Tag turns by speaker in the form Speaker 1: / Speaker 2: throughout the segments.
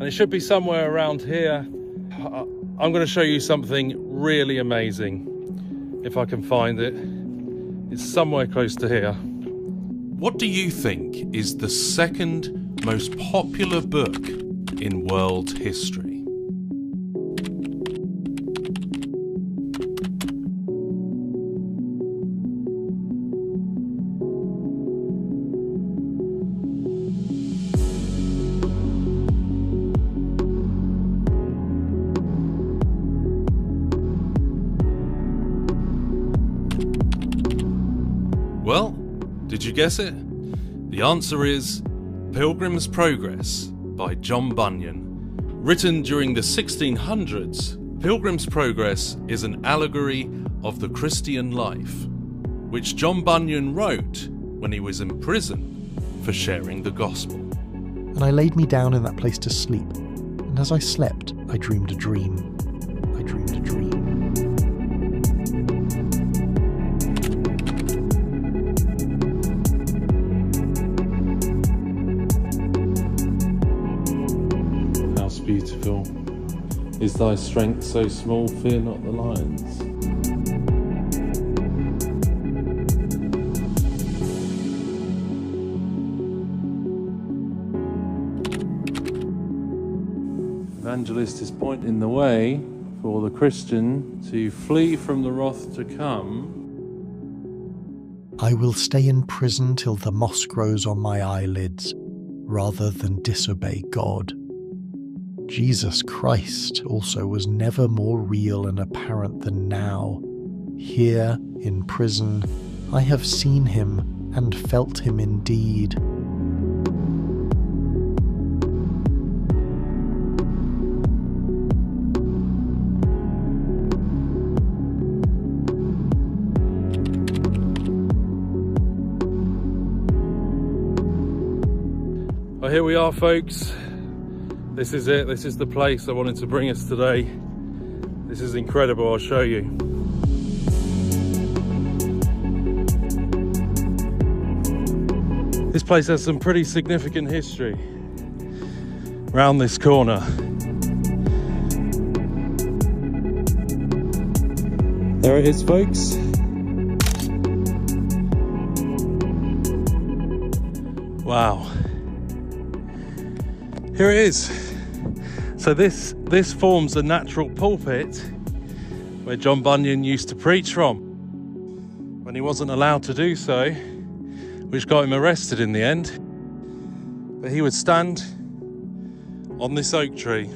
Speaker 1: and it should be somewhere around here. I'm going to show you something really amazing, if I can find it. It's somewhere close to here. What do you think is the second most popular book in world history? Well, did you guess it? The answer is Pilgrim's Progress by John Bunyan. Written during the 1600s, Pilgrim's Progress is an allegory of the Christian life, which John Bunyan wrote when he was in prison for sharing the gospel.
Speaker 2: And I laid me down in that place to sleep, and as I slept, I dreamed a dream. I dreamed a dream.
Speaker 1: Beautiful. Is thy strength so small, fear not the lions? Evangelist is pointing the way for the Christian to flee from the wrath to come.
Speaker 2: I will stay in prison till the moss grows on my eyelids, rather than disobey God. Jesus Christ also was never more real and apparent than now. Here, in prison, I have seen him and felt him indeed.
Speaker 1: Well, here we are, folks. This is it. This is the place I wanted to bring us today. This is incredible. I'll show you. This place has some pretty significant history around this corner. There it is, folks. Wow. Here it is. So this forms a natural pulpit where John Bunyan used to preach from when he wasn't allowed to do so, which got him arrested in the end. But he would stand on this oak tree.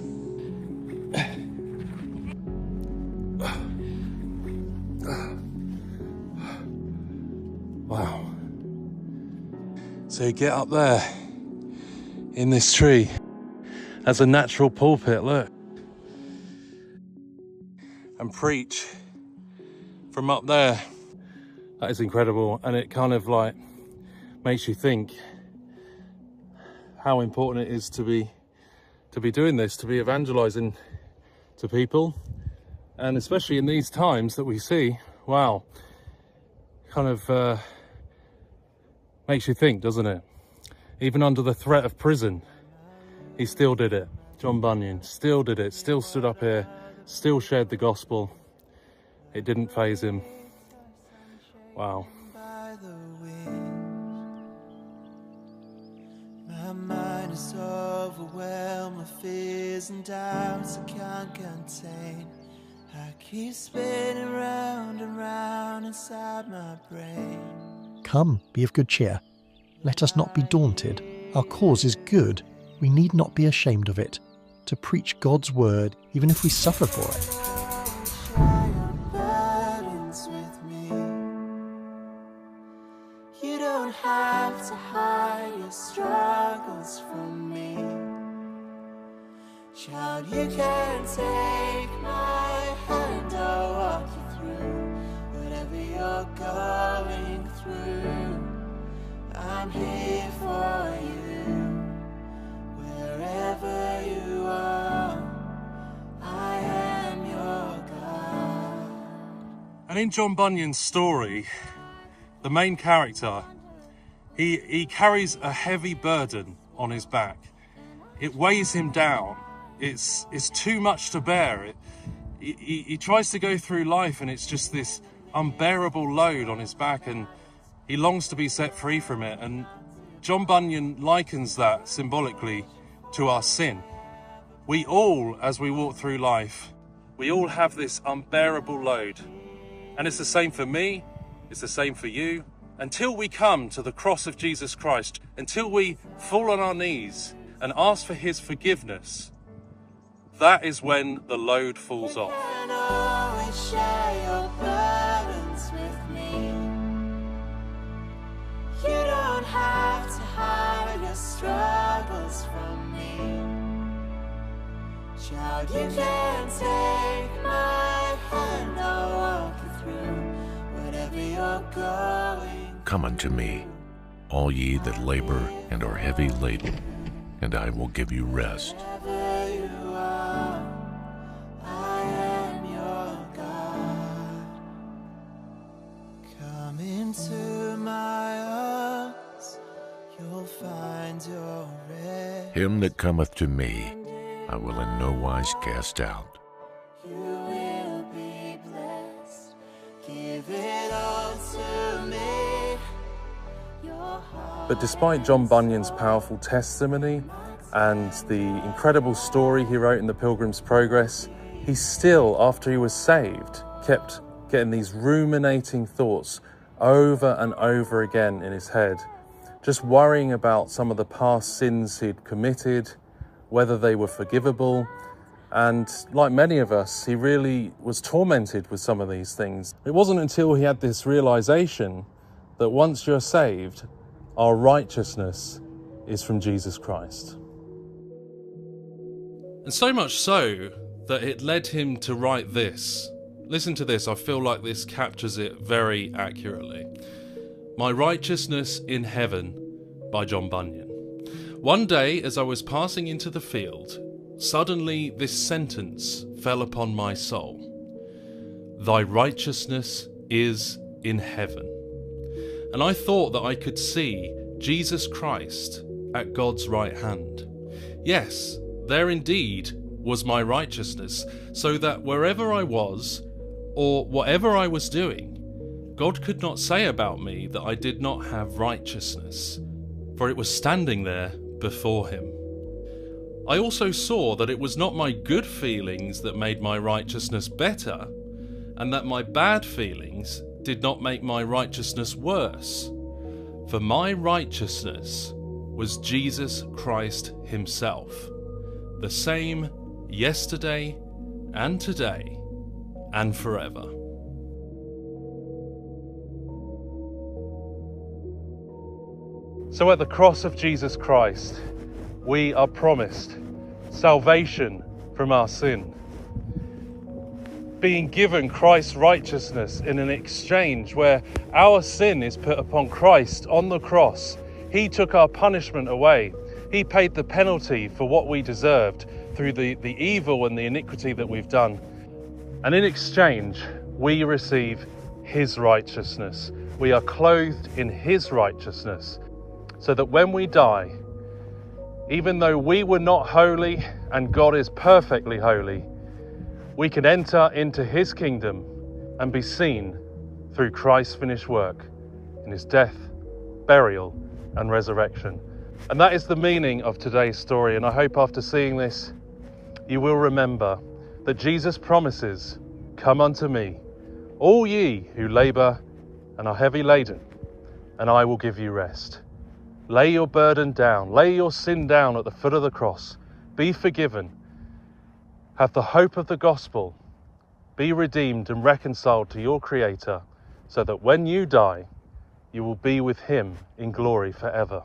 Speaker 1: Wow. So you get up there in this tree as a natural pulpit, look, and preach from up there. That is incredible, and it kind of like makes you think how important it is to be doing this, to be evangelizing to people, and especially in these times that we see. Wow, kind of makes you think, doesn't it? Even under the threat of prison, he still did it. John Bunyan still did it, still stood up here, still shared the gospel. It didn't faze him. Wow.
Speaker 3: My mind is overwhelmed with fears and doubts I can't contain. I keep spinning round and round inside my brain.
Speaker 2: Come, be of good cheer. Let us not be daunted. Our cause is good. We need not be ashamed of it, to preach God's word, even if we suffer for it.
Speaker 3: Share your burdens with me. You don't have to hide your struggles from me. Child, you can take my hand, I'll walk you through whatever you're going through. I'm here for you. Wherever you are, I am your God.
Speaker 1: And in John Bunyan's story, the main character, he carries a heavy burden on his back. it weighs him down. It's too much to bear. He tries to go through life and it's just this unbearable load on his back, and he longs to be set free from it. And John Bunyan likens that symbolically to our sin. We all, as we walk through life, we all have this unbearable load. And it's the same for me, it's the same for you. Until we come to the cross of Jesus Christ, until we fall on our knees and ask for his forgiveness, that is when the load falls off.
Speaker 3: You can always share your burdens with me. You don't have to hide your struggles from me. Child, you can take my hand, I'll walk you through whatever you're going.
Speaker 4: Come unto me, all ye that labor and are heavy laden, and I will give you rest.
Speaker 3: Wherever you are, I am your God. Come into my arms, you'll find your rest.
Speaker 4: Him that cometh to me, I will in no wise cast out.
Speaker 3: You will be blessed. Give it all to me. Your heart.
Speaker 1: But despite John Bunyan's powerful testimony and the incredible story he wrote in The Pilgrim's Progress, he still, after he was saved, kept getting these ruminating thoughts over and over again in his head, just worrying about some of the past sins he'd committed, whether they were forgivable. And like many of us, he really was tormented with some of these things. It wasn't until he had this realization that once you're saved, our righteousness is from Jesus Christ. And so much so that it led him to write this. Listen to this, I feel like this captures it very accurately. My Righteousness in Heaven by John Bunyan. One day, as I was passing into the field, suddenly this sentence fell upon my soul. Thy righteousness is in heaven. And I thought that I could see Jesus Christ at God's right hand. Yes, there indeed was my righteousness, so that wherever I was, or whatever I was doing, God could not say about me that I did not have righteousness, for it was standing there before him. I also saw that it was not my good feelings that made my righteousness better, and that my bad feelings did not make my righteousness worse, for my righteousness was Jesus Christ himself, the same yesterday and today and forever. So at the cross of Jesus Christ, we are promised salvation from our sin, being given Christ's righteousness in an exchange where our sin is put upon Christ on the cross. He took our punishment away. He paid the penalty for what we deserved through the evil and the iniquity that we've done. And in exchange, we receive his righteousness. We are clothed in his righteousness, so that when we die, even though we were not holy and God is perfectly holy, we can enter into his kingdom and be seen through Christ's finished work in his death, burial, and resurrection. And that is the meaning of today's story. And I hope after seeing this, you will remember that Jesus promises, "Come unto me, all ye who labor and are heavy laden, and I will give you rest." Lay your burden down, lay your sin down at the foot of the cross, be forgiven, have the hope of the gospel, be redeemed and reconciled to your Creator, so that when you die, you will be with him in glory forever.